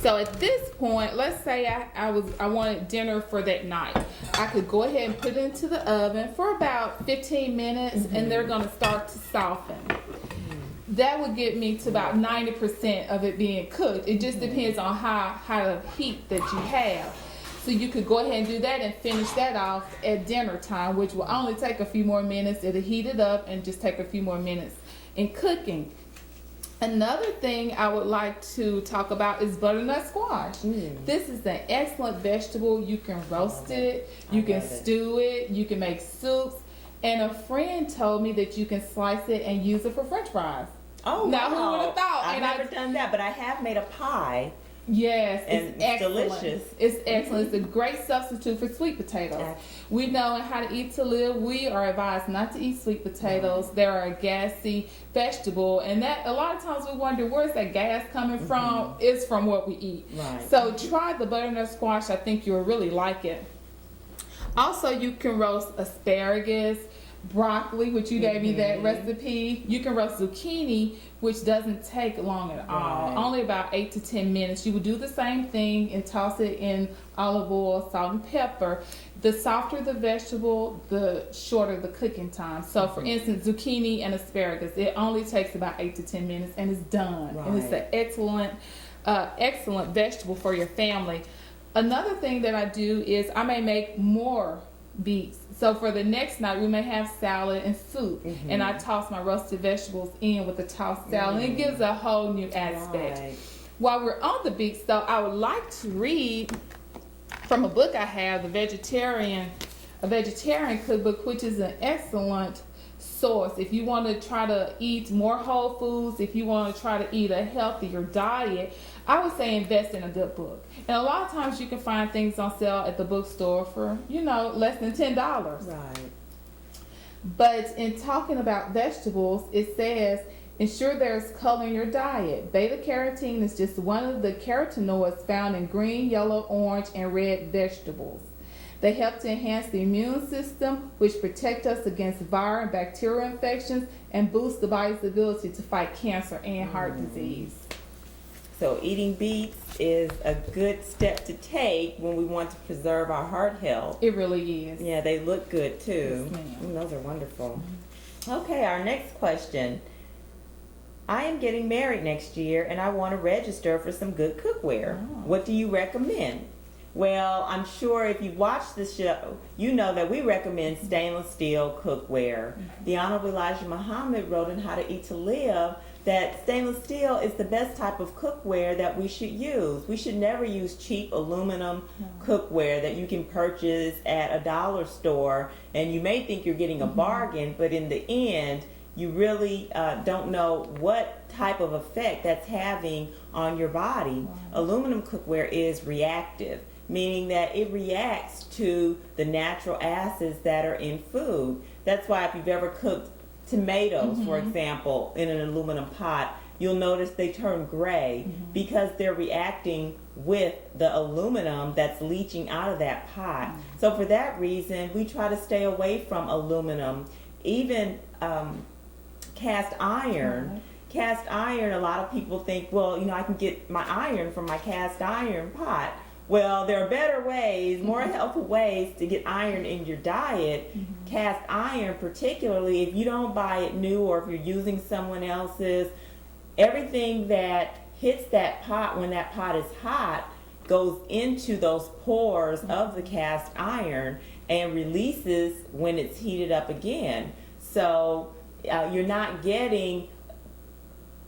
So at this point, let's say I wanted dinner for that night. I could go ahead and put it into the oven for about 15 minutes, and they're going to start to soften. That would get me to about 90% of it being cooked. It just depends on how the heat that you have. So you could go ahead and do that and finish that off at dinner time, which will only take a few more minutes. It'll heat it up and just take a few more minutes in cooking. Another thing I would like to talk about is butternut squash. This is an excellent vegetable. You can roast it, you can stew it, you can make soups. And a friend told me that you can slice it and use it for French fries. Oh, now wow. who would have thought? I've never done that, but I have made a pie. Yes, and it's excellent. Delicious. It's excellent. It's a great substitute for sweet potatoes. We know How to Eat to Live, we are advised not to eat sweet potatoes. They're a gassy vegetable, and that a lot of times we wonder where's that gas coming from. It's from what we eat. Right. So try the butternut squash. I think you'll really like it. Also, you can roast asparagus, broccoli, which you gave me that recipe. You can roast zucchini, which doesn't take long at all. Right. Only about 8 to 10 minutes. You would do the same thing and toss it in olive oil, salt, and pepper. The softer the vegetable, the shorter the cooking time. So, for instance, zucchini and asparagus, it only takes about 8 to 10 minutes and it's done. Right. And it's an excellent vegetable for your family. Another thing that I do is I may make more beets. So for the next night, we may have salad and soup, and I toss my roasted vegetables in with the tossed salad, and it gives a whole new aspect. Right. While we're on the beets, though, I would like to read from a book I have, a vegetarian cookbook, which is an excellent source. If you want to try to eat more whole foods, if you want to try to eat a healthier diet, I would say invest in a good book. And a lot of times you can find things on sale at the bookstore for, less than $10. Right. But in talking about vegetables, it says, ensure there's color in your diet. Beta carotene is just one of the carotenoids found in green, yellow, orange, and red vegetables. They help to enhance the immune system, which protect us against viral and bacterial infections and boost the body's ability to fight cancer and heart disease. So eating beets is a good step to take when we want to preserve our heart health. It really is. Yeah, they look good too. Yes, ma'am. Those are wonderful. Okay, our next question. I am getting married next year and I want to register for some good cookware. What do you recommend? Well, I'm sure if you watch the show, you know that we recommend stainless steel cookware. The Honorable Elijah Muhammad wrote in How to Eat to Live that stainless steel is the best type of cookware that we should use. We should never use cheap aluminum cookware that you can purchase at a dollar store, and you may think you're getting a bargain, but in the end, you really don't know what type of effect that's having on your body. Aluminum cookware is reactive, meaning that it reacts to the natural acids that are in food. That's why if you've ever cooked tomatoes, for example, in an aluminum pot, you'll notice they turn gray because they're reacting with the aluminum that's leaching out of that pot. So for that reason, we try to stay away from aluminum. Even cast iron. Cast iron, a lot of people think, well, I can get my iron from my cast iron pot. Well, there are better ways, more helpful ways to get iron in your diet. Cast iron, particularly if you don't buy it new or if you're using someone else's, everything that hits that pot when that pot is hot goes into those pores of the cast iron and releases when it's heated up again. So you're not getting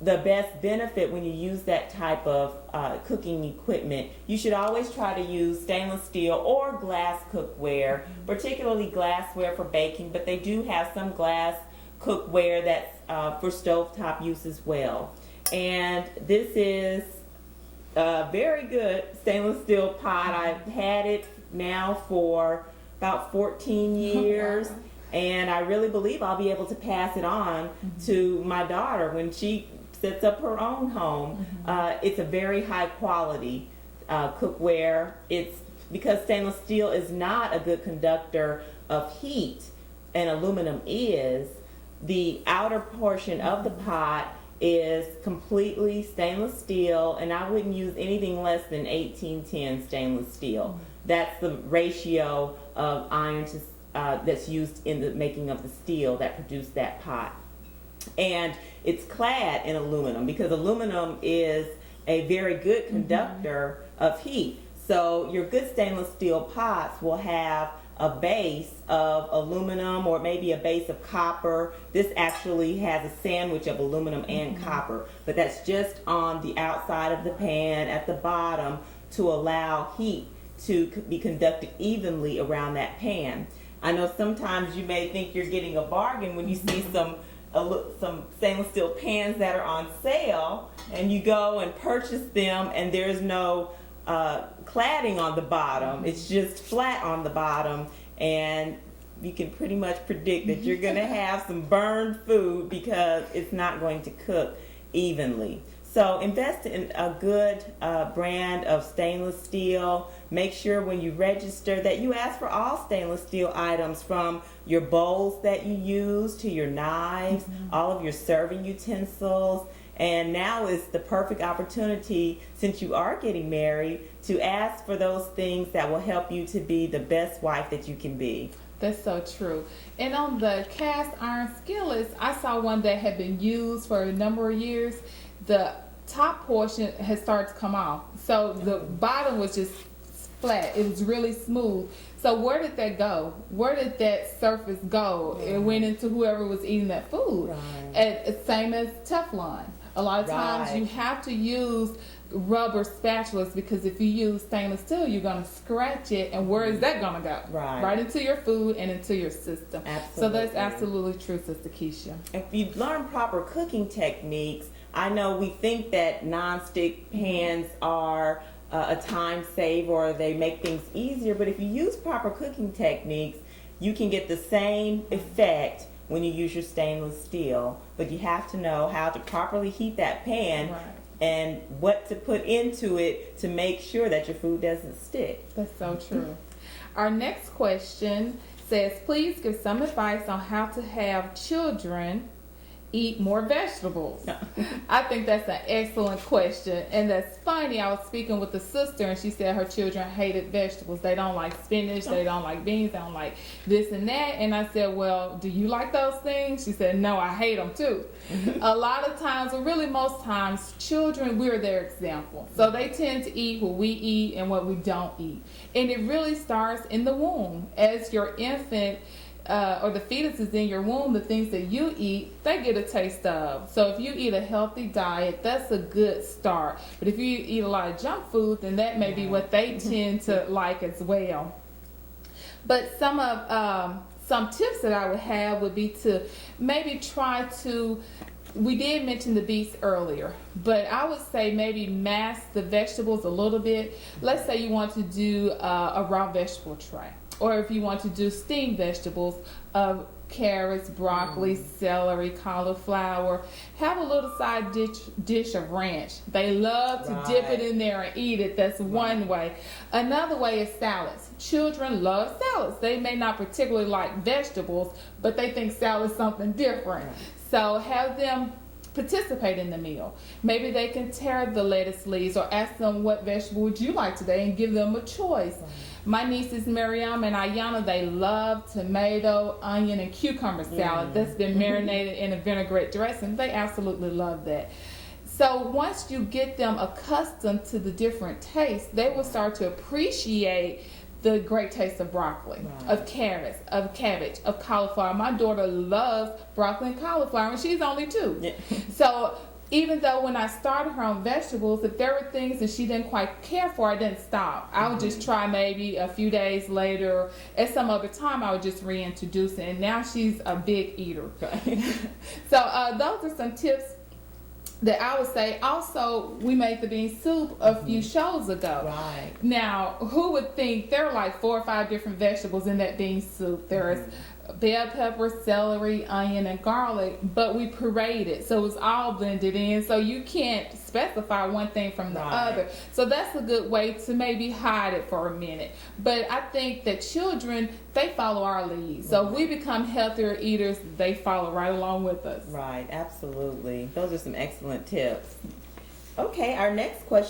the best benefit when you use that type of cooking equipment. You should always try to use stainless steel or glass cookware, particularly glassware for baking, but they do have some glass cookware that's for stovetop use as well. And this is a very good stainless steel pot. I've had it now for about 14 years. And I really believe I'll be able to pass it on to my daughter when she sets up her own home. It's a very high quality cookware. It's because stainless steel is not a good conductor of heat, and aluminum is. The outer portion of the pot is completely stainless steel, and I wouldn't use anything less than 1810 stainless steel. That's the ratio of iron to that's used in the making of the steel that produced that pot. And it's clad in aluminum because aluminum is a very good conductor of heat. So your good stainless steel pots will have a base of aluminum or maybe a base of copper. This actually has a sandwich of aluminum and copper, but that's just on the outside of the pan at the bottom to allow heat to be conducted evenly around that pan. I know sometimes you may think you're getting a bargain when you see some stainless steel pans that are on sale, and you go and purchase them and there's no cladding on the bottom. It's just flat on the bottom, and you can pretty much predict that you're going to have some burned food because it's not going to cook evenly. So invest in a good brand of stainless steel. Make sure when you register that you ask for all stainless steel items, from your bowls that you use to your knives, all of your serving utensils. And now is the perfect opportunity, since you are getting married, to ask for those things that will help you to be the best wife that you can be. That's so true. And on the cast iron skillets, I saw one that had been used for a number of years. The top portion has started to come off. So the bottom was just flat. It was really smooth. So where did that go? Where did that surface go? It went into whoever was eating that food. Same as Teflon. A lot of times you have to use rubber spatulas, because if you use stainless steel, you're going to scratch it, and where is that going to go? Right into your food and into your system. Absolutely. So that's absolutely true, Sister Keisha. If you learn proper cooking techniques, I know we think that nonstick pans are a time saver or they make things easier, but if you use proper cooking techniques, you can get the same effect when you use your stainless steel. But you have to know how to properly heat that pan and what to put into it to make sure that your food doesn't stick. That's so true. Our next question says, please give some advice on how to have children eat more vegetables. I think that's an excellent question, and that's funny. I was speaking with a sister, and she said her children hated vegetables. They don't like spinach, they don't like beans, they don't like this and that. And I said, well, do you like those things? She said, no, I hate them too. A lot of times, or really most times, children, we're their example. So they tend to eat what we eat and what we don't eat. And it really starts in the womb. As your infant or the fetus is in your womb, the things that you eat, they get a taste of. So if you eat a healthy diet, that's a good start. But if you eat a lot of junk food, then that may be what they tend to like as well. But some tips that I would have would be to maybe try to, we did mention the beets earlier, but I would say maybe mask the vegetables a little bit. Let's say you want to do a raw vegetable tray. Or if you want to do steamed vegetables, carrots, broccoli, celery, cauliflower, have a little side dish of ranch. They love to dip it in there and eat it. That's one way. Another way is salads. Children love salads. They may not particularly like vegetables, but they think salad is something different. So have them participate in the meal. Maybe they can tear the lettuce leaves or ask them, what vegetable would you like today, and give them a choice. My nieces Miriam and Ayana, they love tomato, onion, and cucumber salad that's been marinated in a vinaigrette dressing. They absolutely love that. So once you get them accustomed to the different tastes, they will start to appreciate the great taste of broccoli, of carrots, of cabbage, of cauliflower. My daughter loves broccoli and cauliflower, and she's only 2. So even though when I started her on vegetables, if there were things that she didn't quite care for, I didn't stop. I would just try maybe a few days later. At some other time, I would just reintroduce it. And now she's a big eater. So those are some tips that I would say. Also, we made the bean soup a few shows ago. Now, who would think there are like 4 or 5 different vegetables in that bean soup? There's bell pepper, celery, onion, and garlic, but we pureed it, so it was all blended in. So you can't specify one thing from the Right. other. So that's a good way to maybe hide it for a minute. But I think that children, they follow our lead. So if we become healthier eaters, they follow right along with us. Right, absolutely. Those are some excellent tips. Okay, our next question.